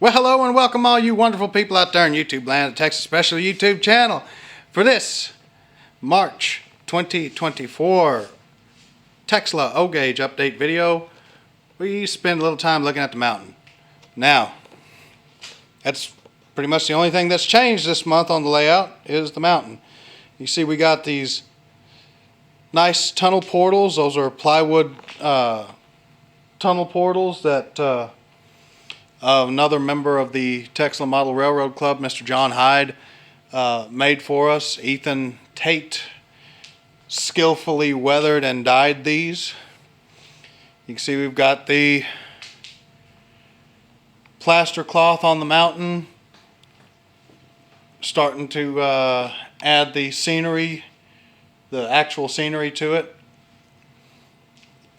Well, hello and welcome all you wonderful people out there in YouTube land, the Texas Special YouTube channel. For this March 2024 Texla O-Gauge update video, we spend a little time looking at the mountain. Now, that's pretty much the only thing that's changed this month on the layout is the mountain. You see we got these nice tunnel portals. Those are plywood tunnel portals that another member of the Texla Model Railroad Club, Mr. John Hyde, made for us. Ethan Tate skillfully weathered and dyed these. You can see we've got the plaster cloth on the mountain, starting to add the scenery, the actual scenery to it,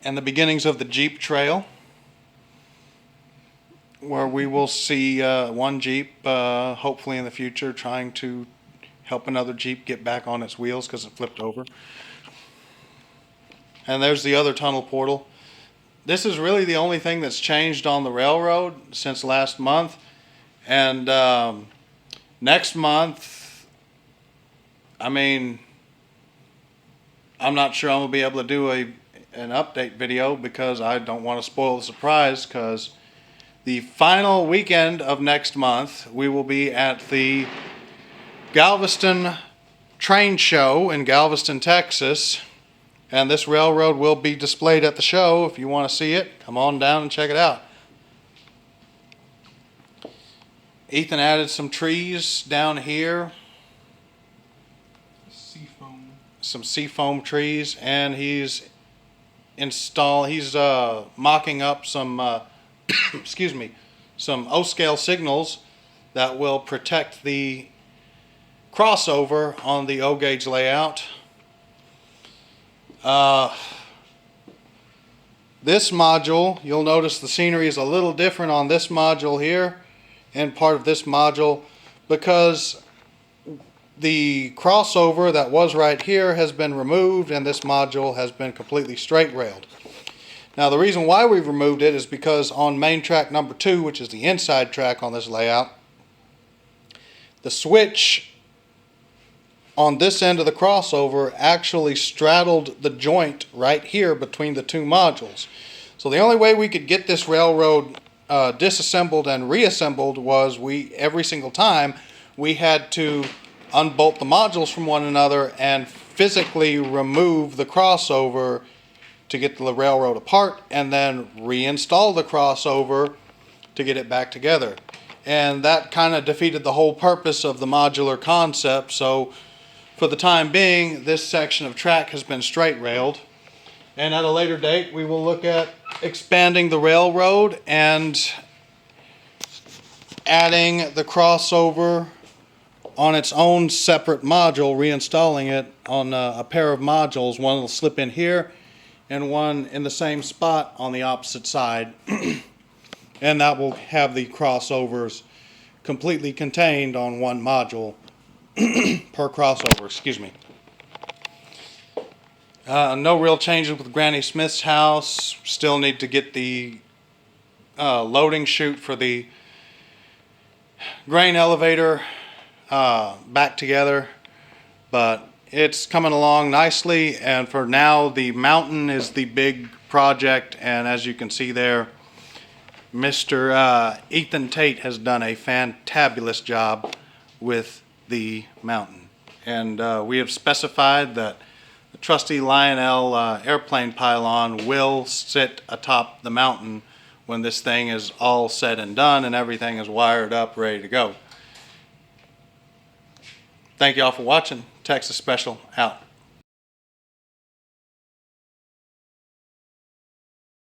and the beginnings of the Jeep trail, where we will see one Jeep hopefully in the future trying to help another Jeep get back on its wheels because it flipped over. And there's the other tunnel portal. This is really the only thing that's changed on the railroad since last month. And next month, I'm not sure I'm going to be able to do an update video because I don't want to spoil the surprise, because the final weekend of next month, we will be at the Galveston train show in Galveston, Texas. And this railroad will be displayed at the show. If you want to see it, come on down and check it out. Ethan added some trees down here. Some seafoam trees. And he's mocking up some excuse me, some O-scale signals that will protect the crossover on the O-gauge layout. This module, you'll notice the scenery is a little different on this module here and part of this module, because the crossover that was right here has been removed and this module has been completely straight railed. Now, the reason why we've removed it is because on main track number 2, which is the inside track on this layout, the switch on this end of the crossover actually straddled the joint right here between the two modules. So the only way we could get this railroad disassembled and reassembled was every single time we had to unbolt the modules from one another and physically remove the crossover to get the railroad apart, and then reinstall the crossover to get it back together. And that kind of defeated the whole purpose of the modular concept. So for the time being, this section of track has been straight railed, and at a later date we will look at expanding the railroad and adding the crossover on its own separate module, reinstalling it on a pair of modules. One will slip in here and one in the same spot on the opposite side. And that will have the crossovers completely contained on one module per crossover, excuse me. No real changes with Granny Smith's house. Still need to get the loading chute for the grain elevator back together, but it's coming along nicely. And for now, the mountain is the big project, and as you can see there, Mr. Ethan Tate has done a fantabulous job with the mountain. And we have specified that the trusty Lionel airplane pylon will sit atop the mountain when this thing is all said and done and everything is wired up, ready to go. Thank you all for watching. Texas Special out.